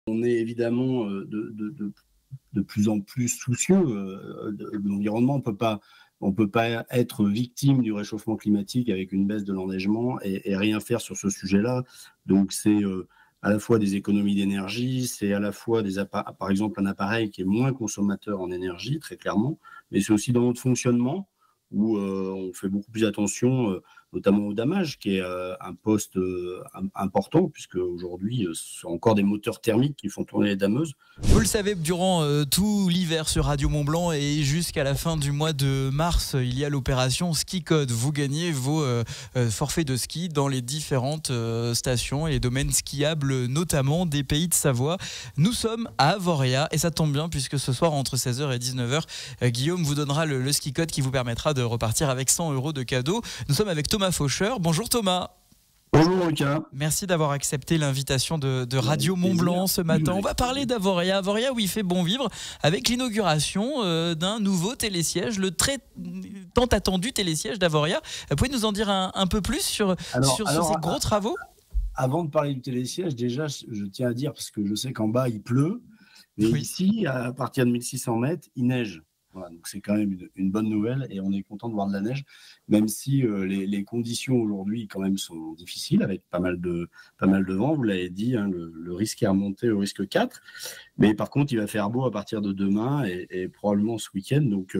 On est évidemment de plus en plus soucieux de l'environnement. On peut pas être victime du réchauffement climatique avec une baisse de l'enneigement et rien faire sur ce sujet-là. Donc c'est à la fois des économies d'énergie, c'est à la fois par exemple un appareil qui est moins consommateur en énergie, très clairement, mais c'est aussi dans notre fonctionnement où on fait beaucoup plus attention, notamment au damage, qui est un poste important, puisque aujourd'hui, ce sont encore des moteurs thermiques qui font tourner les dameuses. Vous le savez, durant tout l'hiver sur Radio Mont-Blanc et jusqu'à la fin du mois de mars, il y a l'opération Ski Code. Vous gagnez vos forfaits de ski dans les différentes stations et les domaines skiables, notamment des Pays de Savoie. Nous sommes à Avoria et ça tombe bien puisque ce soir, entre 16h et 19h, Guillaume vous donnera le Ski Code qui vous permettra de repartir avec 100 € de cadeaux. Nous sommes avec Thomas Faucheur. Bonjour Thomas. Bonjour Lucas. Merci d'avoir accepté l'invitation de Radio Mont-Blanc ce matin. On va parler d'Avoria. Avoria où il fait bon vivre avec l'inauguration d'un nouveau télésiège, le très tant attendu télésiège d'Avoria. Vous pouvez nous en dire un peu plus sur ces gros travaux ? Avant de parler du télésiège, déjà, je tiens à dire, parce que je sais qu'en bas, il pleut, mais ici, à partir de 1600 mètres, il neige. Voilà, donc c'est quand même une bonne nouvelle et on est content de voir de la neige, même si les conditions aujourd'hui quand même sont difficiles avec pas mal de vent, vous l'avez dit, hein, le risque est remonté au risque 4, mais par contre il va faire beau à partir de demain et probablement ce week-end, donc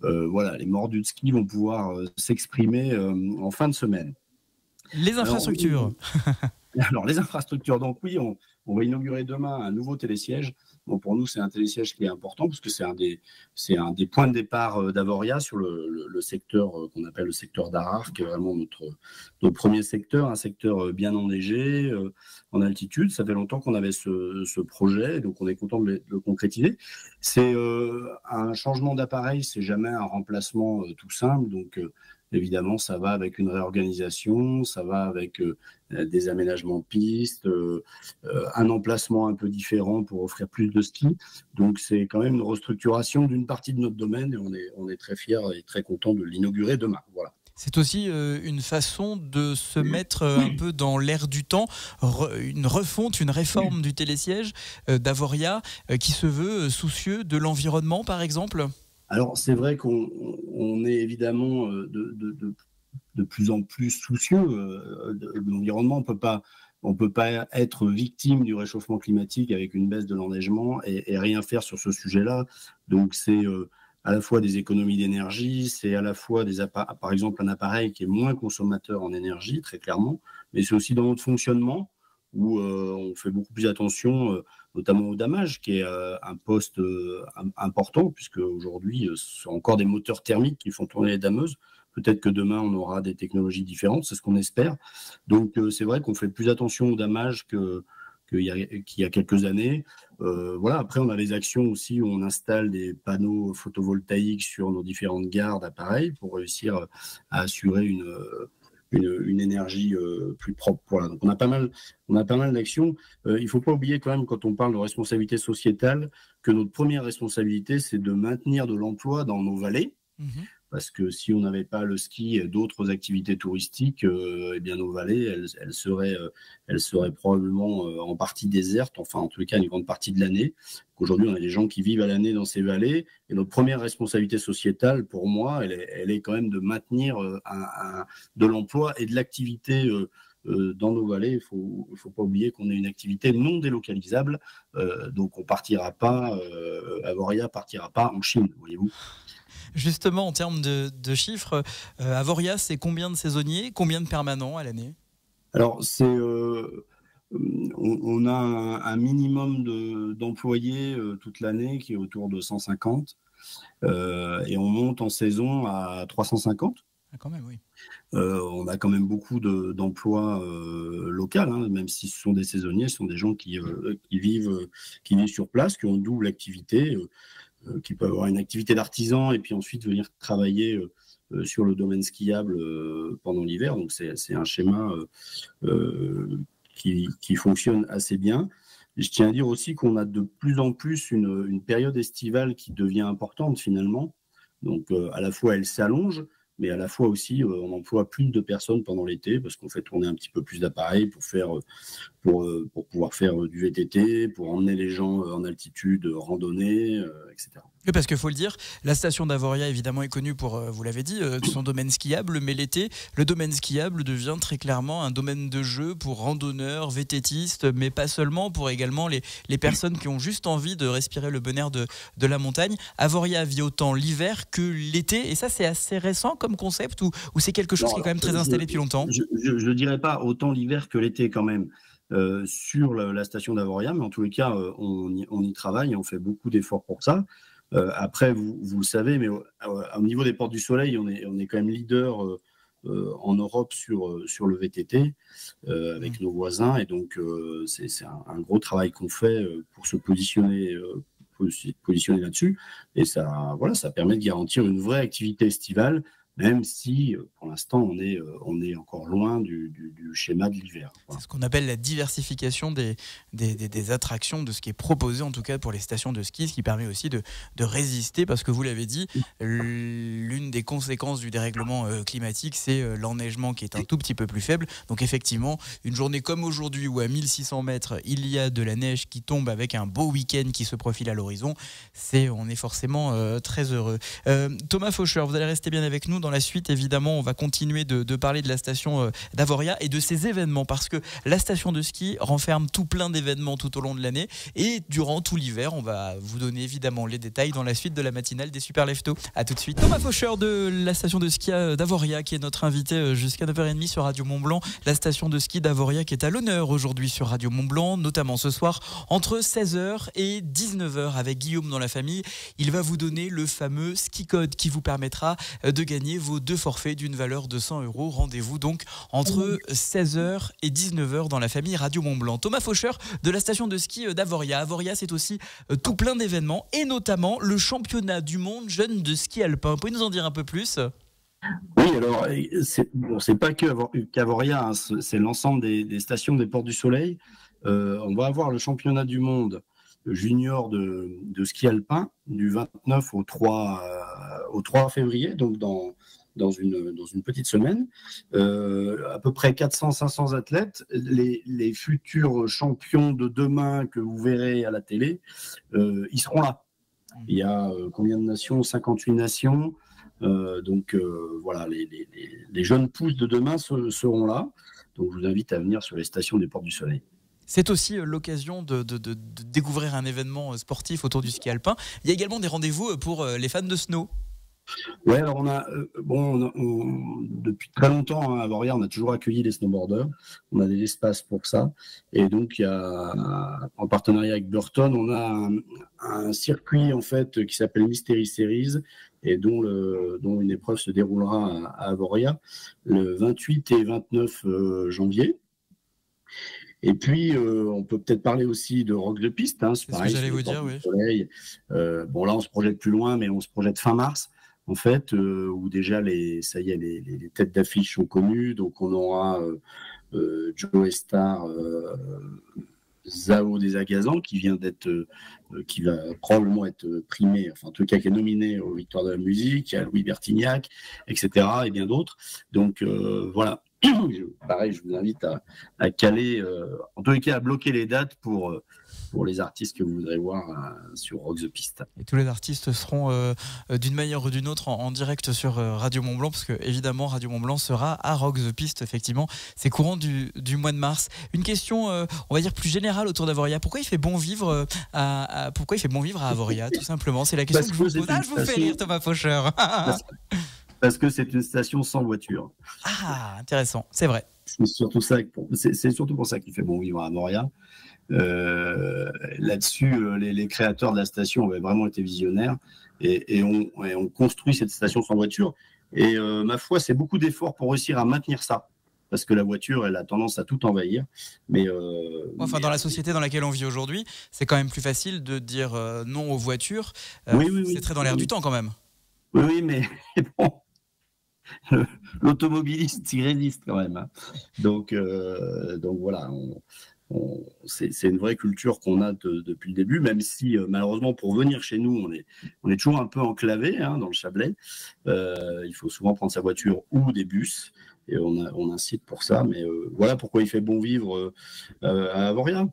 voilà, les mordus de ski vont pouvoir s'exprimer en fin de semaine. Les infrastructures. Alors les infrastructures, donc oui, on va inaugurer demain un nouveau télésiège. Bon, pour nous, c'est un télésiège qui est important parce que c'est un des points de départ d'Avoria sur le secteur qu'on appelle le secteur d'Arar, qui est vraiment notre premier secteur, un secteur bien enneigé, en altitude. Ça fait longtemps qu'on avait ce projet, donc on est content de le concrétiser. C'est un changement d'appareil, c'est jamais un remplacement tout simple, donc évidemment, ça va avec une réorganisation, ça va avec des aménagements de pistes, un emplacement un peu différent pour offrir plus de ski. Donc, c'est quand même une restructuration d'une partie de notre domaine et on est très fiers et très contents de l'inaugurer demain. Voilà. C'est aussi une façon de se mettre un peu dans l'air du temps, une refonte, une réforme du télésiège d'Avoria qui se veut soucieux de l'environnement, par exemple. Alors, c'est vrai qu'on est évidemment de plus en plus soucieux de l'environnement. On peut pas être victime du réchauffement climatique avec une baisse de l'enneigement et rien faire sur ce sujet-là. Donc, c'est à la fois des économies d'énergie, c'est à la fois par exemple un appareil qui est moins consommateur en énergie, très clairement, mais c'est aussi dans notre fonctionnement où on fait beaucoup plus attention, notamment au damage, qui est un poste important, puisque aujourd'hui, ce sont encore des moteurs thermiques qui font tourner les dameuses. Peut-être que demain, on aura des technologies différentes, c'est ce qu'on espère. Donc, c'est vrai qu'on fait plus attention au damage qu'il y a quelques années. Voilà. Après, on a des actions aussi où on installe des panneaux photovoltaïques sur nos différentes gares d'appareils pour réussir à assurer une énergie plus propre. Voilà. Donc on a pas mal d'actions. Il faut pas oublier quand même, quand on parle de responsabilité sociétale, que notre première responsabilité, c'est de maintenir de l'emploi dans nos vallées. Parce que si on n'avait pas le ski et d'autres activités touristiques, eh bien nos vallées, elles seraient probablement en partie désertes, enfin en tous les cas une grande partie de l'année. Aujourd'hui, on a des gens qui vivent à l'année dans ces vallées, et notre première responsabilité sociétale, pour moi, elle est quand même de maintenir de l'emploi et de l'activité dans nos vallées. Il faut pas oublier qu'on a une activité non délocalisable, donc on partira pas, Avoria partira pas en Chine, voyez-vous. Justement, en termes de chiffres, Avoria, c'est combien de saisonniers, combien de permanents à l'année ? Alors, on a un minimum d'employés toute l'année qui est autour de 150 et on monte en saison à 350. Ah, quand même, oui. On a quand même beaucoup d'emplois locaux, hein, même si ce sont des saisonniers, ce sont des gens qui vivent sur place, qui ont une double activité, qui peuvent avoir une activité d'artisan et puis ensuite venir travailler sur le domaine skiable pendant l'hiver. Donc c'est un schéma qui fonctionne assez bien. Et je tiens à dire aussi qu'on a de plus en plus une période estivale qui devient importante finalement. Donc à la fois elle s'allonge, mais à la fois aussi, on emploie plus de personnes pendant l'été parce qu'on fait tourner un petit peu plus d'appareils pour pouvoir faire du VTT, pour emmener les gens en altitude, randonnée, etc. Oui, parce qu'il faut le dire, la station d'Avoria évidemment est connue pour, vous l'avez dit, son domaine skiable, mais l'été, le domaine skiable devient très clairement un domaine de jeu pour randonneurs, VTTistes, mais pas seulement, pour également les personnes qui ont juste envie de respirer le bon air de la montagne. Avoria vit autant l'hiver que l'été, et ça c'est assez récent comme concept, ou c'est quelque chose qui est quand même très installé depuis longtemps? Je ne dirais pas autant l'hiver que l'été quand même. Sur la station d'Avoria, mais en tous les cas, on y travaille et on fait beaucoup d'efforts pour ça. Après, vous le savez, mais au niveau des Portes du Soleil, on est quand même leader en Europe sur le VTT avec nos voisins, et donc c'est un gros travail qu'on fait pour se positionner là-dessus, et ça permet de garantir une vraie activité estivale, même si pour l'instant on est encore loin du schéma de l'hiver. C'est ce qu'on appelle la diversification des attractions, de ce qui est proposé en tout cas pour les stations de ski, ce qui permet aussi de résister, parce que vous l'avez dit, l'une des conséquences du dérèglement climatique, c'est l'enneigement qui est un tout petit peu plus faible. Donc effectivement, une journée comme aujourd'hui où à 1600 mètres, il y a de la neige qui tombe avec un beau week-end qui se profile à l'horizon, on est forcément très heureux. Thomas Faucheur, vous allez rester bien avec nous. Dans la suite, évidemment, on va continuer de parler de la station d'Avoria et de ses événements, parce que la station de ski renferme tout plein d'événements tout au long de l'année, et durant tout l'hiver, on va vous donner évidemment les détails dans la suite de la matinale des Super Leftos. À tout de suite. Thomas Faucheur de la station de ski d'Avoria, qui est notre invité jusqu'à 9h30 sur Radio Mont-Blanc. La station de ski d'Avoria qui est à l'honneur aujourd'hui sur Radio Mont-Blanc, notamment ce soir entre 16h et 19h avec Guillaume dans la famille. Il va vous donner le fameux ski code qui vous permettra de gagner vos 2 forfaits d'une valeur de 100 €. Rendez-vous donc entre 16h et 19h dans la famille Radio Mont-Blanc. Thomas Faucheur de la station de ski d'Avoria. Avoria, c'est aussi tout plein d'événements, et notamment le championnat du monde jeune de ski alpin. Vous pouvez nous en dire un peu plus ? Oui, alors, c'est pas qu'Avoria, hein, c'est l'ensemble des stations des Portes du Soleil. On va avoir le championnat du monde junior de ski alpin du 29 au 3 février, donc dans une petite semaine. À peu près 400-500 athlètes. Les futurs champions de demain que vous verrez à la télé, ils seront là. Il y a combien de nations ? 58 nations. Donc voilà, les jeunes pousses de demain seront là. Donc je vous invite à venir sur les stations des Portes du Soleil. C'est aussi l'occasion de découvrir un événement sportif autour du ski alpin. Il y a également des rendez-vous pour les fans de snow. Ouais, alors on a depuis très longtemps, hein, à Avoria, on a toujours accueilli les snowboarders. On a des espaces pour ça, et donc il y a, en partenariat avec Burton, on a un circuit en fait qui s'appelle Mystery Series, et dont une épreuve se déroulera à Avoria le 28 et 29 janvier. Et puis, on peut peut-être parler aussi de Rock de Piste. Hein, c'est pareil, ce que j'allais vous dire, oui. Bon, là, on se projette plus loin, mais on se projette fin mars, en fait, où déjà, les têtes d'affiche sont connues. Donc, on aura Joe Star, Zao des Agazans, qui va probablement être primé, enfin, en tout cas, qui est nominé aux Victoires de la musique. Il y a Louis Bertignac, etc., et bien d'autres. Donc, voilà. Pareil, je vous invite à caler, en tous les cas à bloquer les dates pour les artistes que vous voudrez voir sur Rock the Piste. Et tous les artistes seront d'une manière ou d'une autre en direct sur Radio Mont-Blanc, parce que évidemment Radio Mont-Blanc sera à Rock the Piste, effectivement, c'est courant du mois de mars. Une question, on va dire plus générale autour d'Avoria. Pourquoi il fait bon vivre à Avoria, tout simplement? C'est la question que je vous pose. Je vous fais rire, Thomas Faucheur. Parce que c'est une station sans voiture. Ah, intéressant, c'est vrai. C'est surtout pour ça qu'il fait bon vivre à Avoria. Là-dessus, les créateurs de la station avaient vraiment été visionnaires, et on construit cette station sans voiture. Et ma foi, c'est beaucoup d'efforts pour réussir à maintenir ça, parce que la voiture, elle a tendance à tout envahir. Dans la société dans laquelle on vit aujourd'hui, c'est quand même plus facile de dire non aux voitures. Oui. C'est très dans l'air du temps quand même. Oui, mais bon. L'automobiliste y résiste quand même, hein. Donc voilà, c'est une vraie culture qu'on a depuis le début, même si malheureusement pour venir chez nous, on est toujours un peu enclavé dans le Chablais. Il faut souvent prendre sa voiture ou des bus, et on incite pour ça. Mais voilà pourquoi il fait bon vivre à Avoria.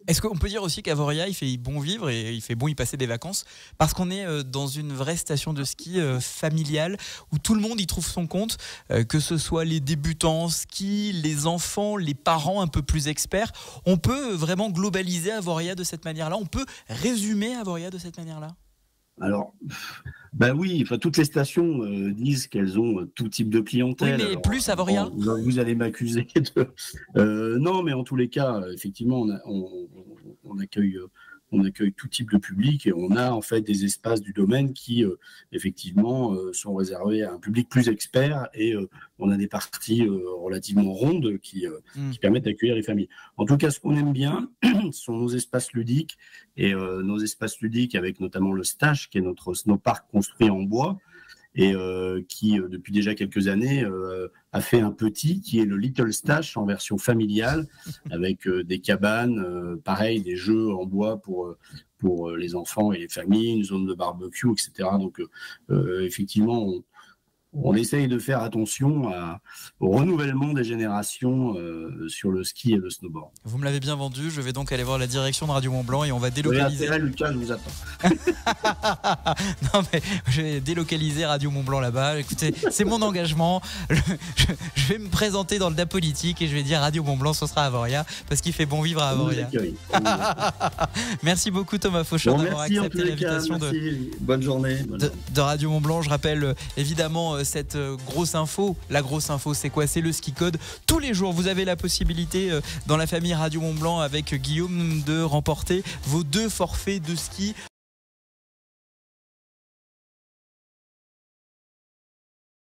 Est-ce qu'on peut dire aussi qu'Avoria, il fait bon vivre et il fait bon y passer des vacances parce qu'on est dans une vraie station de ski familiale où tout le monde y trouve son compte, que ce soit les débutants en ski, les enfants, les parents un peu plus experts. On peut vraiment globaliser Avoria de cette manière-là. On peut résumer Avoria de cette manière-là. Alors, oui, toutes les stations disent qu'elles ont tout type de clientèle. Oui, mais alors, plus Avoria. Vous allez m'accuser de... non, mais en tous les cas, effectivement, on accueille tout type de public et on a en fait des espaces du domaine qui, effectivement, sont réservés à un public plus expert et on a des parties relativement rondes qui permettent d'accueillir les familles. En tout cas, ce qu'on aime bien, ce sont nos espaces ludiques et nos espaces ludiques avec notamment le Stache, qui est notre snowpark construit en bois et qui, depuis déjà quelques années, a fait un petit qui est le Little Stache en version familiale avec des cabanes, pareil, des jeux en bois pour les enfants et les familles, une zone de barbecue, etc. Donc, effectivement, on essaye de faire attention au renouvellement des générations sur le ski et le snowboard. Vous me l'avez bien vendu, je vais donc aller voir la direction de Radio Mont-Blanc et on va délocaliser. Oui, Lucas, je vous attends. Non mais je vais délocaliser Radio Mont-Blanc là-bas. Écoutez, c'est mon engagement. Je vais me présenter dans le DAP politique et je vais dire Radio Mont-Blanc, ce sera Avoria parce qu'il fait bon vivre à Avoria. Merci beaucoup Thomas Fauchard d'avoir accepté l'invitation Bonne journée. De Radio Mont-Blanc. Je rappelle évidemment cette grosse info. La grosse info, c'est quoi? C'est le ski code. Tous les jours, vous avez la possibilité dans la famille Radio Mont-Blanc avec Guillaume de remporter vos 2 forfaits de ski